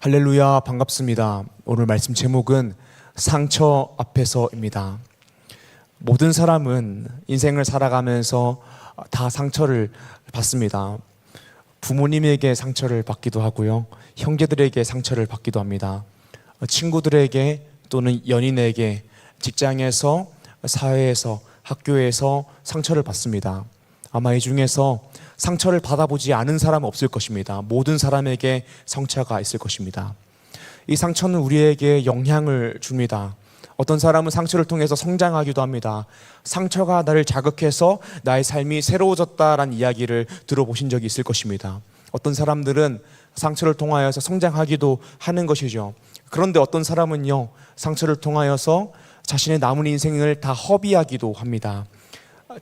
할렐루야, 반갑습니다. 오늘 말씀 제목은 상처 앞에서입니다. 모든 사람은 인생을 살아가면서 다 상처를 받습니다. 부모님에게 상처를 받기도 하고요, 형제들에게 상처를 받기도 합니다. 친구들에게 또는 연인에게, 직장에서, 사회에서, 학교에서 상처를 받습니다. 아마 이 중에서 상처를 받아보지 않은 사람은 없을 것입니다. 모든 사람에게 상처가 있을 것입니다. 이 상처는 우리에게 영향을 줍니다. 어떤 사람은 상처를 통해서 성장하기도 합니다. 상처가 나를 자극해서 나의 삶이 새로워졌다라는 이야기를 들어보신 적이 있을 것입니다. 어떤 사람들은 상처를 통하여서 성장하기도 하는 것이죠. 그런데 어떤 사람은요, 상처를 통하여서 자신의 남은 인생을 다 허비하기도 합니다.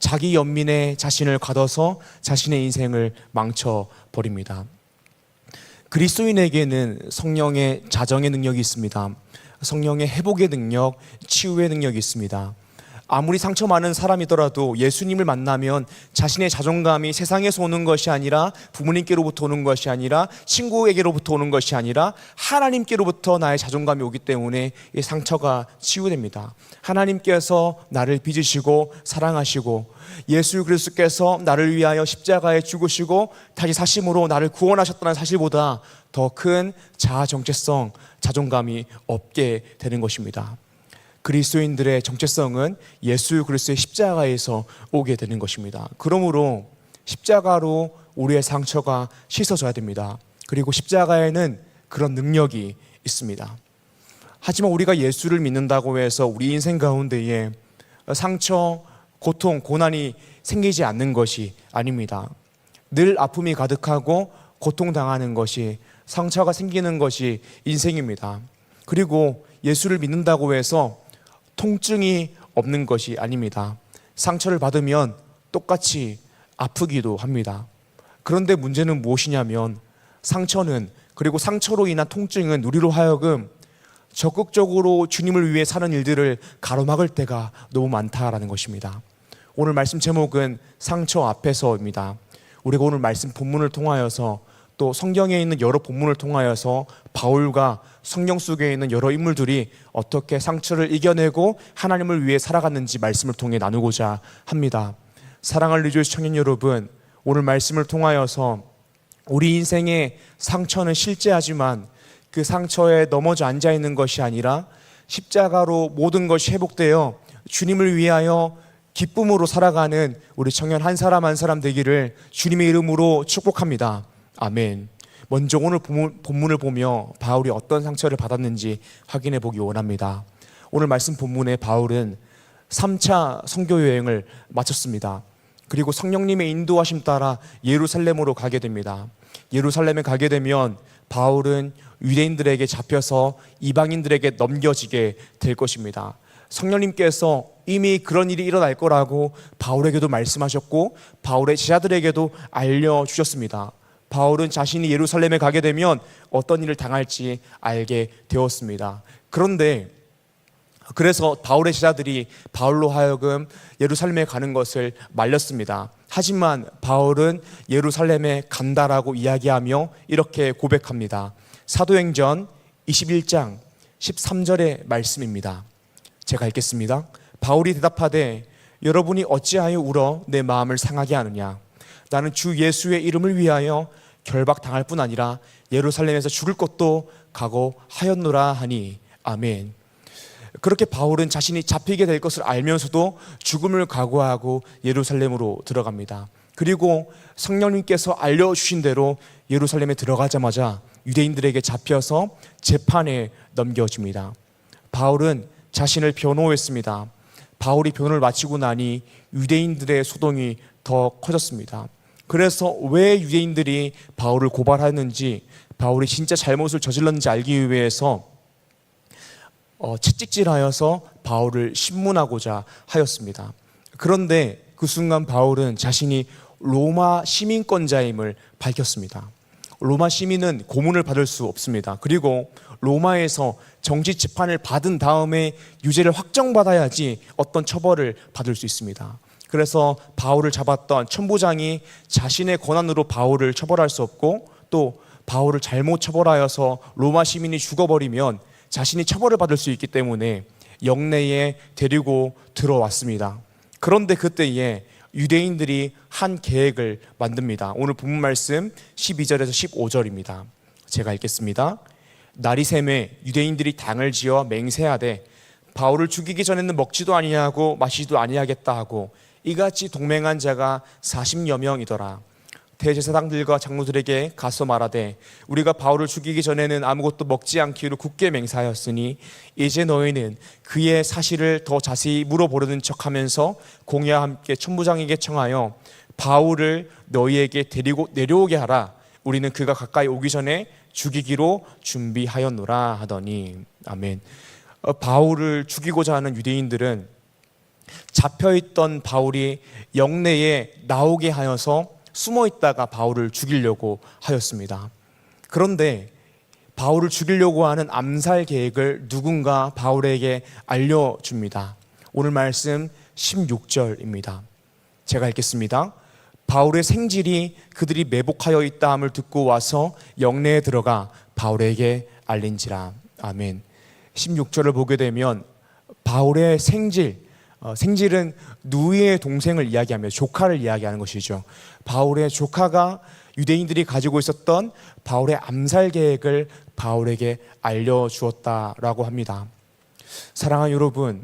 자기 연민에 자신을 가둬서 자신의 인생을 망쳐버립니다. 그리스도인에게는 성령의 자정의 능력이 있습니다. 성령의 회복의 능력, 치유의 능력이 있습니다. 아무리 상처 많은 사람이더라도 예수님을 만나면 자신의 자존감이 세상에서 오는 것이 아니라, 부모님께로부터 오는 것이 아니라, 친구에게로부터 오는 것이 아니라 하나님께로부터 나의 자존감이 오기 때문에 이 상처가 치유됩니다. 하나님께서 나를 빚으시고 사랑하시고, 예수 그리스도께서 나를 위하여 십자가에 죽으시고 다시 사심으로 나를 구원하셨다는 사실보다 더 큰 자아 정체성, 자존감이 없게 되는 것입니다. 그리스도인들의 정체성은 예수 그리스도의 십자가에서 오게 되는 것입니다. 그러므로 십자가로 우리의 상처가 씻어져야 됩니다. 그리고 십자가에는 그런 능력이 있습니다. 하지만 우리가 예수를 믿는다고 해서 우리 인생 가운데에 상처, 고통, 고난이 생기지 않는 것이 아닙니다. 늘 아픔이 가득하고 고통당하는 것이, 상처가 생기는 것이 인생입니다. 그리고 예수를 믿는다고 해서 통증이 없는 것이 아닙니다. 상처를 받으면 똑같이 아프기도 합니다. 그런데 문제는 무엇이냐면, 상처는, 그리고 상처로 인한 통증은 우리로 하여금 적극적으로 주님을 위해 사는 일들을 가로막을 때가 너무 많다라는 것입니다. 오늘 말씀 제목은 상처 앞에서입니다. 우리가 오늘 말씀 본문을 통하여서, 또 성경에 있는 여러 본문을 통하여서 바울과 성경 속에 있는 여러 인물들이 어떻게 상처를 이겨내고 하나님을 위해 살아갔는지 말씀을 통해 나누고자 합니다. 사랑하는 리조이스 청년 여러분, 오늘 말씀을 통하여서 우리 인생의 상처는 실제하지만 그 상처에 넘어져 앉아있는 것이 아니라 십자가로 모든 것이 회복되어 주님을 위하여 기쁨으로 살아가는 우리 청년 한 사람 한 사람 되기를 주님의 이름으로 축복합니다. 아멘. 먼저 오늘 본문을 보며 바울이 어떤 상처를 받았는지 확인해 보기 원합니다. 오늘 말씀 본문에 바울은 3차 선교 여행을 마쳤습니다. 그리고 성령님의 인도하심 따라 예루살렘으로 가게 됩니다. 예루살렘에 가게 되면 바울은 유대인들에게 잡혀서 이방인들에게 넘겨지게 될 것입니다. 성령님께서 이미 그런 일이 일어날 거라고 바울에게도 말씀하셨고 바울의 제자들에게도 알려주셨습니다. 바울은 자신이 예루살렘에 가게 되면 어떤 일을 당할지 알게 되었습니다. 그래서 바울의 제자들이 바울로 하여금 예루살렘에 가는 것을 말렸습니다. 하지만 바울은 예루살렘에 간다라고 이야기하며 이렇게 고백합니다. 사도행전 21장 13절의 말씀입니다. 제가 읽겠습니다. 바울이 대답하되 여러분이 어찌하여 울어 내 마음을 상하게 하느냐. 나는 주 예수의 이름을 위하여 결박당할 뿐 아니라 예루살렘에서 죽을 것도 각오하였노라 하니. 아멘. 그렇게 바울은 자신이 잡히게 될 것을 알면서도 죽음을 각오하고 예루살렘으로 들어갑니다. 그리고 성령님께서 알려주신 대로 예루살렘에 들어가자마자 유대인들에게 잡혀서 재판에 넘겨집니다. 바울은 자신을 변호했습니다. 바울이 변호를 마치고 나니 유대인들의 소동이 더 커졌습니다. 그래서 왜 유대인들이 바울을 고발하는지, 바울이 진짜 잘못을 저질렀는지 알기 위해서 채찍질하여서 바울을 신문하고자 하였습니다. 그런데 그 순간 바울은 자신이 로마 시민권자임을 밝혔습니다. 로마 시민은 고문을 받을 수 없습니다. 그리고 로마에서 정식 재판을 받은 다음에 유죄를 확정받아야지 어떤 처벌을 받을 수 있습니다. 그래서 바울을 잡았던 천부장이 자신의 권한으로 바울을 처벌할 수 없고, 또 바울을 잘못 처벌하여서 로마 시민이 죽어버리면 자신이 처벌을 받을 수 있기 때문에 영내에 데리고 들어왔습니다. 그런데 그때에 유대인들이 한 계획을 만듭니다. 오늘 본문 말씀 12절에서 15절입니다. 제가 읽겠습니다. 날이 새매 유대인들이 당을 지어 맹세하되 바울을 죽이기 전에는 먹지도 아니하고 마시지도 아니하겠다 하고 이같이 동맹한 자가 40여 명이더라. 대제사장들과 장로들에게 가서 말하되 우리가 바울을 죽이기 전에는 아무것도 먹지 않기로 굳게 맹세하였으니 이제 너희는 그의 사실을 더 자세히 물어보려는 척하면서 공회와 함께 천부장에게 청하여 바울을 너희에게 데리고 내려오게 하라. 우리는 그가 가까이 오기 전에 죽이기로 준비하였노라 하더니. 아멘. 바울을 죽이고자 하는 유대인들은 잡혀있던 바울이 영내에 나오게 하여서 숨어 있다가 바울을 죽이려고 하였습니다. 그런데 바울을 죽이려고 하는 암살 계획을 누군가 바울에게 알려줍니다. 오늘 말씀 16절입니다. 제가 읽겠습니다. 바울의 생질이 그들이 매복하여 있다함을 듣고 와서 영내에 들어가 바울에게 알린지라. 아멘. 16절을 보게 되면 바울의 생질은 누이의 동생을 이야기하며 조카를 이야기하는 것이죠. 바울의 조카가 유대인들이 가지고 있었던 바울의 암살 계획을 바울에게 알려주었다라고 합니다. 사랑하는 여러분,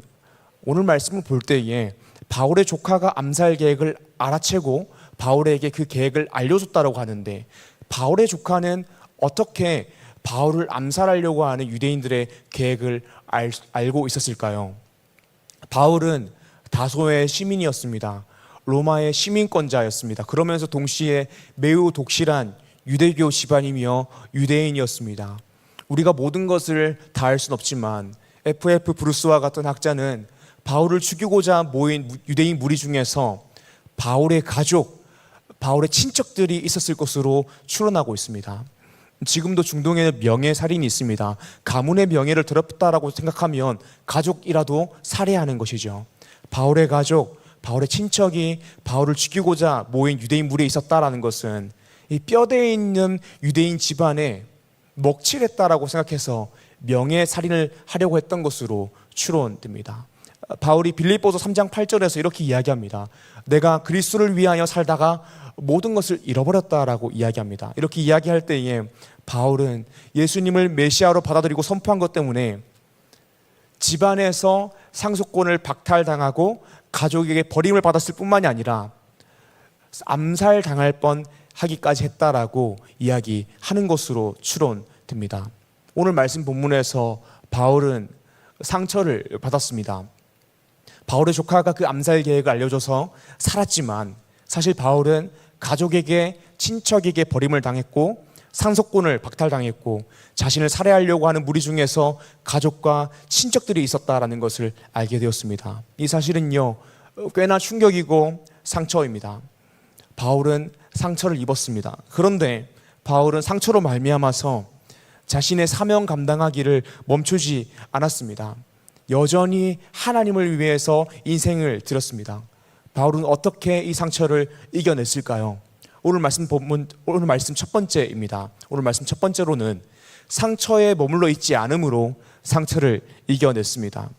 오늘 말씀을 볼 때에 바울의 조카가 암살 계획을 알아채고 바울에게 그 계획을 알려줬다고 하는데 바울의 조카는 어떻게 바울을 암살하려고 하는 유대인들의 계획을 알고 있었을까요? 바울은 다소의 시민이었습니다. 로마의 시민권자였습니다. 그러면서 동시에 매우 독실한 유대교 집안이며 유대인이었습니다. 우리가 모든 것을 다 할 수는 없지만 F.F. 브루스와 같은 학자는 바울을 죽이고자 모인 유대인 무리 중에서 바울의 가족, 바울의 친척들이 있었을 것으로 추론하고 있습니다. 지금도 중동에는 명예살인이 있습니다. 가문의 명예를 더럽다라고 생각하면 가족이라도 살해하는 것이죠. 바울의 가족, 바울의 친척이 바울을 죽이고자 모인 유대인 무리에 있었다라는 것은 이 뼈대에 있는 유대인 집안에 먹칠했다라고 생각해서 명예살인을 하려고 했던 것으로 추론됩니다. 바울이 빌립보서 3장 8절에서 이렇게 이야기합니다. 내가 그리스도를 위하여 살다가 모든 것을 잃어버렸다라고 이야기합니다. 이렇게 이야기할 때에 바울은 예수님을 메시아로 받아들이고 선포한 것 때문에 집안에서 상속권을 박탈당하고 가족에게 버림을 받았을 뿐만이 아니라 암살당할 뻔하기까지 했다라고 이야기하는 것으로 추론됩니다. 오늘 말씀 본문에서 바울은 상처를 받았습니다. 바울의 조카가 그 암살 계획을 알려줘서 살았지만 사실 바울은 가족에게, 친척에게 버림을 당했고 상속권을 박탈당했고 자신을 살해하려고 하는 무리 중에서 가족과 친척들이 있었다라는 것을 알게 되었습니다. 이 사실은요, 꽤나 충격이고 상처입니다. 바울은 상처를 입었습니다. 그런데 바울은 상처로 말미암아서 자신의 사명 감당하기를 멈추지 않았습니다. 여전히 하나님을 위해서 인생을 들였습니다. 바울은 어떻게 이 상처를 이겨냈을까요? 오늘 말씀 첫 번째입니다. 오늘 말씀 첫 번째로는 상처에 머물러 있지 않음으로 상처를 이겨냈습니다.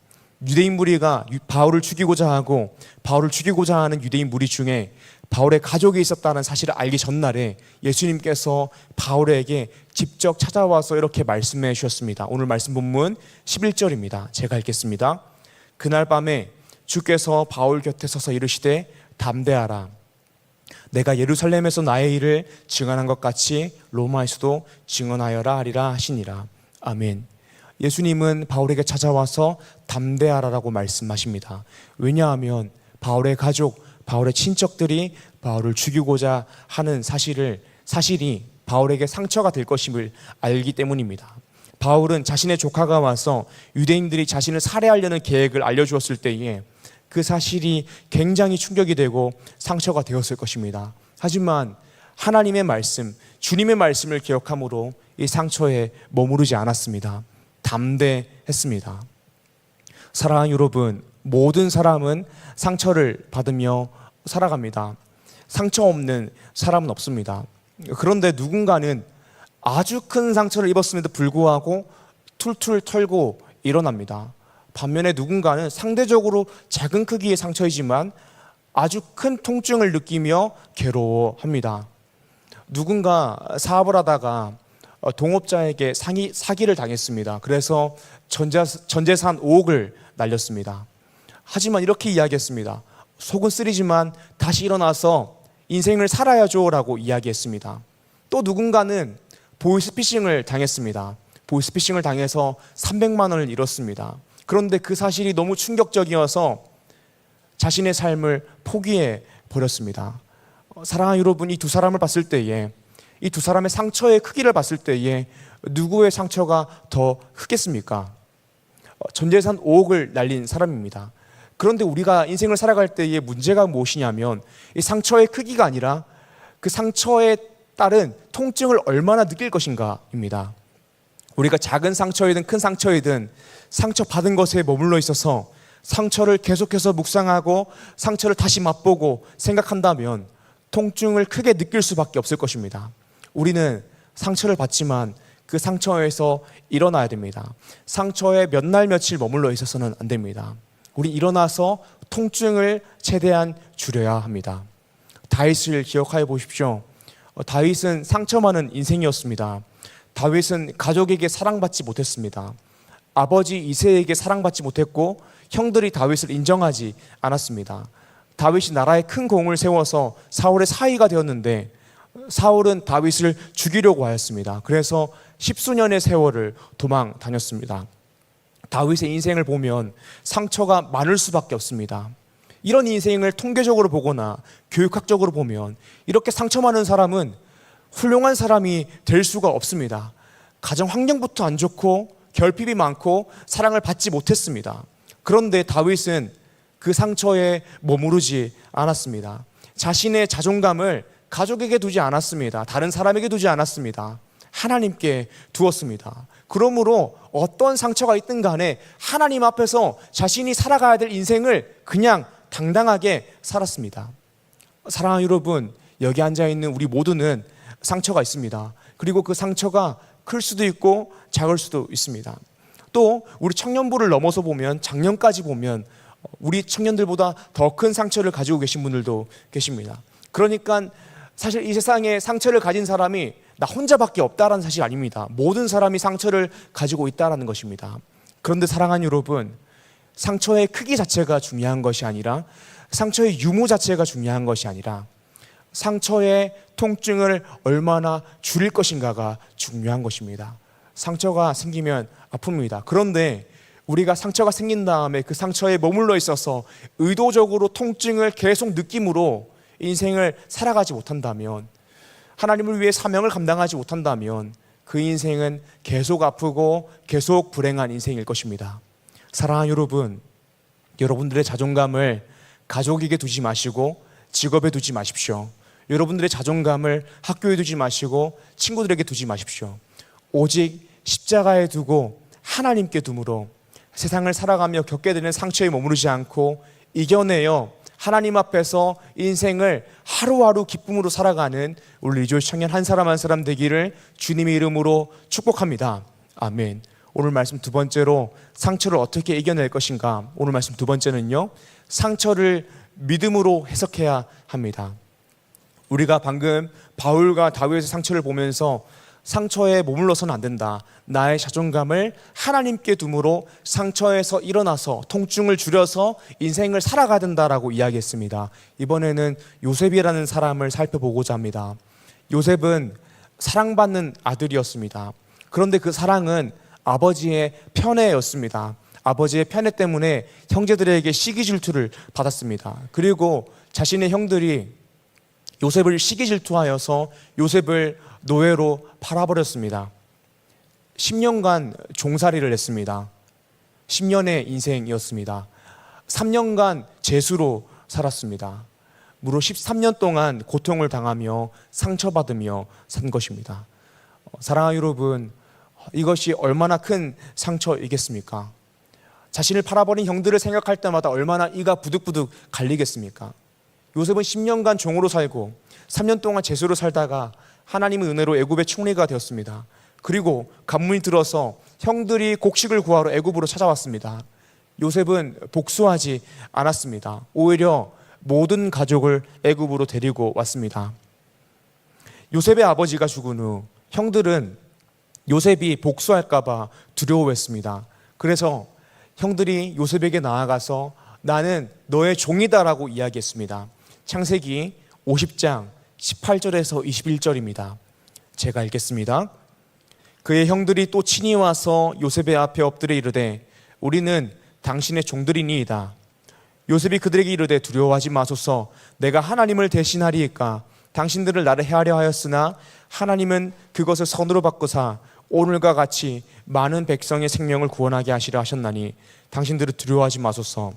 유대인 무리가 바울을 죽이고자 하고 바울을 죽이고자 하는 유대인 무리 중에 바울의 가족이 있었다는 사실을 알기 전날에 예수님께서 바울에게 직접 찾아와서 이렇게 말씀해 주셨습니다. 오늘 말씀 본문 11절입니다. 제가 읽겠습니다. 그날 밤에 주께서 바울 곁에 서서 이르시되 담대하라. 내가 예루살렘에서 나의 일을 증언한 것 같이 로마에서도 증언하여라 하리라 하시니라. 아멘. 예수님은 바울에게 찾아와서 담대하라라고 말씀하십니다. 왜냐하면 바울의 가족, 바울의 친척들이 바울을 죽이고자 하는 사실이 바울에게 상처가 될 것임을 알기 때문입니다. 바울은 자신의 조카가 와서 유대인들이 자신을 살해하려는 계획을 알려주었을 때에 그 사실이 굉장히 충격이 되고 상처가 되었을 것입니다. 하지만 하나님의 말씀, 주님의 말씀을 기억함으로 이 상처에 머무르지 않았습니다. 담대했습니다. 사랑하는 여러분, 모든 사람은 상처를 받으며 살아갑니다. 상처 없는 사람은 없습니다. 그런데 누군가는 아주 큰 상처를 입었음에도 불구하고 툴툴 털고 일어납니다. 반면에 누군가는 상대적으로 작은 크기의 상처이지만 아주 큰 통증을 느끼며 괴로워합니다. 누군가 사업을 하다가 동업자에게 사기를 당했습니다. 그래서 전재산 5억을 날렸습니다. 하지만 이렇게 이야기했습니다. 속은 쓰리지만 다시 일어나서 인생을 살아야죠 라고 이야기했습니다. 또 누군가는 보이스피싱을 당했습니다. 보이스피싱을 당해서 300만 원을 잃었습니다. 그런데 그 사실이 너무 충격적이어서 자신의 삶을 포기해 버렸습니다. 사랑하는 여러분, 이 두 사람을 봤을 때에, 이 두 사람의 상처의 크기를 봤을 때에 누구의 상처가 더 크겠습니까? 전 재산 5억을 날린 사람입니다. 그런데 우리가 인생을 살아갈 때의 문제가 무엇이냐면 이 상처의 크기가 아니라 그 상처에 따른 통증을 얼마나 느낄 것인가입니다. 우리가 작은 상처이든 큰 상처이든 상처받은 것에 머물러 있어서 상처를 계속해서 묵상하고 상처를 다시 맛보고 생각한다면 통증을 크게 느낄 수밖에 없을 것입니다. 우리는 상처를 받지만 그 상처에서 일어나야 됩니다. 상처에 몇 날 며칠 머물러 있어서는 안 됩니다. 우리 일어나서 통증을 최대한 줄여야 합니다. 다윗을 기억하여 보십시오. 다윗은 상처 많은 인생이었습니다. 다윗은 가족에게 사랑받지 못했습니다. 아버지 이새에게 사랑받지 못했고 형들이 다윗을 인정하지 않았습니다. 다윗이 나라에 큰 공을 세워서 사울의 사위가 되었는데 사울은 다윗을 죽이려고 하였습니다. 그래서 10수년의 세월을 도망 다녔습니다. 다윗의 인생을 보면 상처가 많을 수밖에 없습니다. 이런 인생을 통계적으로 보거나 교육학적으로 보면 이렇게 상처 많은 사람은 훌륭한 사람이 될 수가 없습니다. 가정 환경부터 안 좋고 결핍이 많고 사랑을 받지 못했습니다. 그런데 다윗은 그 상처에 머무르지 않았습니다. 자신의 자존감을 가족에게 두지 않았습니다. 다른 사람에게 두지 않았습니다. 하나님께 두었습니다. 그러므로 어떤 상처가 있든 간에 하나님 앞에서 자신이 살아가야 될 인생을 그냥 당당하게 살았습니다. 사랑하는 여러분, 여기 앉아있는 우리 모두는 상처가 있습니다. 그리고 그 상처가 클 수도 있고 작을 수도 있습니다. 또 우리 청년부를 넘어서 보면 작년까지 보면 우리 청년들보다 더 큰 상처를 가지고 계신 분들도 계십니다. 그러니까 사실 이 세상에 상처를 가진 사람이 나 혼자밖에 없다라는 사실 아닙니다. 모든 사람이 상처를 가지고 있다라는 것입니다. 그런데 사랑하는 여러분, 상처의 크기 자체가 중요한 것이 아니라 상처의 유무 자체가 중요한 것이 아니라 상처의 통증을 얼마나 줄일 것인가가 중요한 것입니다. 상처가 생기면 아픕니다. 그런데 우리가 상처가 생긴 다음에 그 상처에 머물러 있어서 의도적으로 통증을 계속 느낌으로 인생을 살아가지 못한다면, 하나님을 위해 사명을 감당하지 못한다면 그 인생은 계속 아프고 계속 불행한 인생일 것입니다. 사랑하는 여러분, 여러분들의 자존감을 가족에게 두지 마시고 직업에 두지 마십시오. 여러분들의 자존감을 학교에 두지 마시고 친구들에게 두지 마십시오. 오직 십자가에 두고 하나님께 두므로 세상을 살아가며 겪게 되는 상처에 머무르지 않고 이겨내어 하나님 앞에서 인생을 하루하루 기쁨으로 살아가는 우리 리조스 청년 한 사람 한 사람 되기를 주님의 이름으로 축복합니다. 아멘. 오늘 말씀 두 번째로 상처를 어떻게 이겨낼 것인가. 오늘 말씀 두 번째는요, 상처를 믿음으로 해석해야 합니다. 우리가 방금 바울과 다윗의 상처를 보면서 상처에 머물러서는 안 된다. 나의 자존감을 하나님께 두므로 상처에서 일어나서 통증을 줄여서 인생을 살아가야 된다라고 이야기했습니다. 이번에는 요셉이라는 사람을 살펴보고자 합니다. 요셉은 사랑받는 아들이었습니다. 그런데 그 사랑은 아버지의 편애였습니다. 아버지의 편애 때문에 형제들에게 시기 질투를 받았습니다. 그리고 자신의 형들이 요셉을 시기 질투하여서 요셉을 노예로 팔아버렸습니다. 10년간 종살이를 했습니다. 10년의 인생이었습니다. 3년간 죄수로 살았습니다. 무려 13년 동안 고통을 당하며 상처받으며 산 것입니다. 사랑하는 여러분, 이것이 얼마나 큰 상처이겠습니까? 자신을 팔아버린 형들을 생각할 때마다 얼마나 이가 부득부득 갈리겠습니까? 요셉은 10년간 종으로 살고 3년 동안 죄수로 살다가 하나님의 은혜로 애굽의 총리가 되었습니다. 그리고 간문이 들어서 형들이 곡식을 구하러 애굽으로 찾아왔습니다. 요셉은 복수하지 않았습니다. 오히려 모든 가족을 애굽으로 데리고 왔습니다. 요셉의 아버지가 죽은 후 형들은 요셉이 복수할까 봐 두려워했습니다. 그래서 형들이 요셉에게 나아가서 나는 너의 종이다라고 이야기했습니다. 창세기 50장 18절에서 21절입니다. 제가 읽겠습니다. 그의 형들이 또 친히 와서 요셉의 앞에 엎드려 이르되 우리는 당신의 종들이니이다. 요셉이 그들에게 이르되 두려워하지 마소서. 내가 하나님을 대신하리이까. 당신들을 나를 해하려 하였으나 하나님은 그것을 선으로 바꾸사 오늘과 같이 많은 백성의 생명을 구원하게 하시려 하셨나니 당신들을 두려워하지 마소서.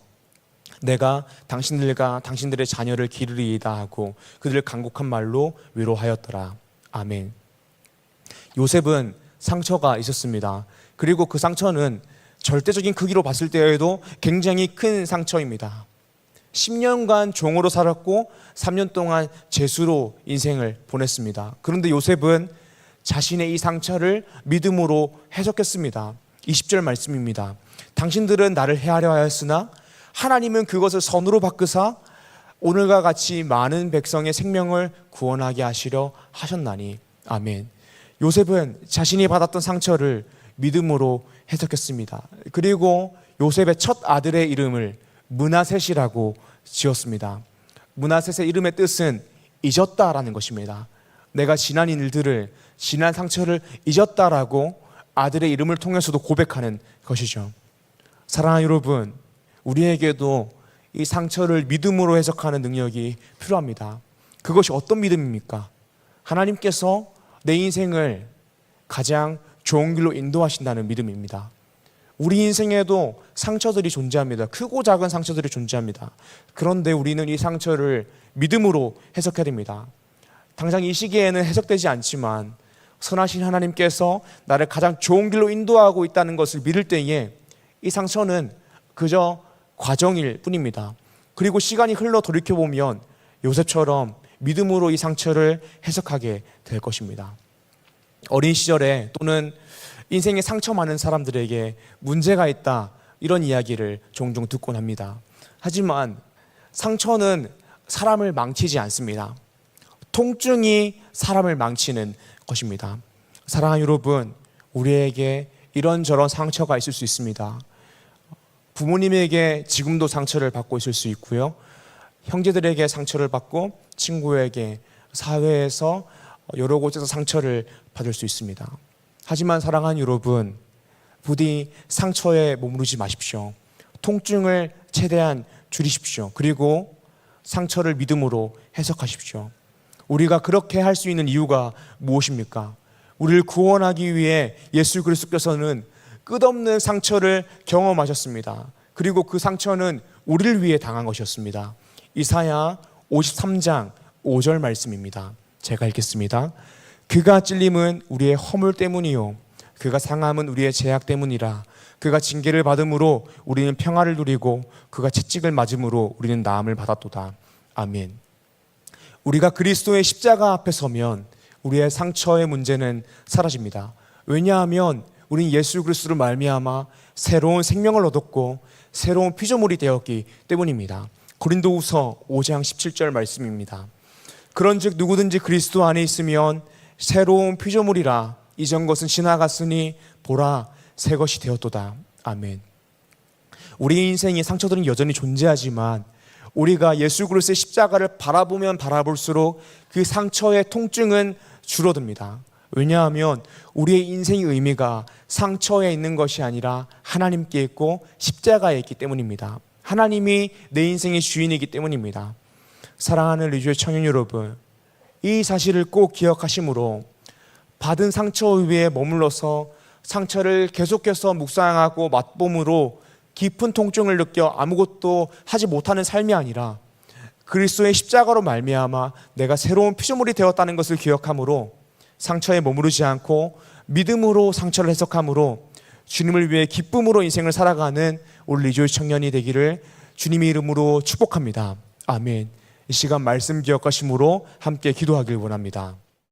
내가 당신들과 당신들의 자녀를 기르리이다 하고 그들을 간곡한 말로 위로하였더라. 아멘. 요셉은 상처가 있었습니다. 그리고 그 상처는 절대적인 크기로 봤을 때에도 굉장히 큰 상처입니다. 10년간 종으로 살았고 3년 동안 죄수로 인생을 보냈습니다. 그런데 요셉은 자신의 이 상처를 믿음으로 해석했습니다. 20절 말씀입니다. 당신들은 나를 해하려 하였으나 하나님은 그것을 선으로 바꾸사 오늘과 같이 많은 백성의 생명을 구원하게 하시려 하셨나니. 아멘. 요셉은 자신이 받았던 상처를 믿음으로 해석했습니다. 그리고 요셉의 첫 아들의 이름을 므낫셋이라고 지었습니다. 므낫셋의 이름의 뜻은 잊었다라는 것입니다. 내가 지난 일들을, 지난 상처를 잊었다라고 아들의 이름을 통해서도 고백하는 것이죠. 사랑하는 여러분, 우리에게도 이 상처를 믿음으로 해석하는 능력이 필요합니다. 그것이 어떤 믿음입니까? 하나님께서 내 인생을 가장 좋은 길로 인도하신다는 믿음입니다. 우리 인생에도 상처들이 존재합니다. 크고 작은 상처들이 존재합니다. 그런데 우리는 이 상처를 믿음으로 해석해야 됩니다. 당장 이 시기에는 해석되지 않지만 선하신 하나님께서 나를 가장 좋은 길로 인도하고 있다는 것을 믿을 때에 이 상처는 그저 과정일 뿐입니다. 그리고 시간이 흘러 돌이켜보면 요셉처럼 믿음으로 이 상처를 해석하게 될 것입니다. 어린 시절에 또는 인생에 상처 많은 사람들에게 문제가 있다, 이런 이야기를 종종 듣곤 합니다. 하지만 상처는 사람을 망치지 않습니다. 통증이 사람을 망치는 것입니다. 사랑하는 여러분, 우리에게 이런저런 상처가 있을 수 있습니다. 부모님에게 지금도 상처를 받고 있을 수 있고요. 형제들에게 상처를 받고 친구에게, 사회에서 여러 곳에서 상처를 받을 수 있습니다. 하지만 사랑하는 여러분, 부디 상처에 머무르지 마십시오. 통증을 최대한 줄이십시오. 그리고 상처를 믿음으로 해석하십시오. 우리가 그렇게 할 수 있는 이유가 무엇입니까? 우리를 구원하기 위해 예수 그리스도께서는 끝없는 상처를 경험하셨습니다. 그리고 그 상처는 우리를 위해 당한 것이었습니다. 이사야 53장 5절 말씀입니다. 제가 읽겠습니다. 그가 찔림은 우리의 허물 때문이요 그가 상함은 우리의 죄악 때문이라. 그가 징계를 받음으로 우리는 평화를 누리고 그가 채찍을 맞음으로 우리는 나음을 받았도다. 아멘. 우리가 그리스도의 십자가 앞에 서면 우리의 상처의 문제는 사라집니다. 왜냐하면 우리는 예수 그리스도를 말미암아 새로운 생명을 얻었고 새로운 피조물이 되었기 때문입니다. 고린도후서 5장 17절 말씀입니다. 그런즉 누구든지 그리스도 안에 있으면 새로운 피조물이라. 이전 것은 지나갔으니 보라 새 것이 되었도다. 아멘. 우리 인생의 상처들은 여전히 존재하지만 우리가 예수 그리스도의 십자가를 바라보면 바라볼수록 그 상처의 통증은 줄어듭니다. 왜냐하면 우리의 인생의 의미가 상처에 있는 것이 아니라 하나님께 있고 십자가에 있기 때문입니다. 하나님이 내 인생의 주인이기 때문입니다. 사랑하는 리조의 청년 여러분, 이 사실을 꼭 기억하심으로 받은 상처 위에 머물러서 상처를 계속해서 묵상하고 맛봄으로 깊은 통증을 느껴 아무것도 하지 못하는 삶이 아니라 그리스도의 십자가로 말미암아 내가 새로운 피조물이 되었다는 것을 기억함으로 상처에 머무르지 않고 믿음으로 상처를 해석함으로 주님을 위해 기쁨으로 인생을 살아가는 우리 리조의 청년이 되기를 주님의 이름으로 축복합니다. 아멘. 이 시간 말씀 기억하심으로 함께 기도하길 원합니다.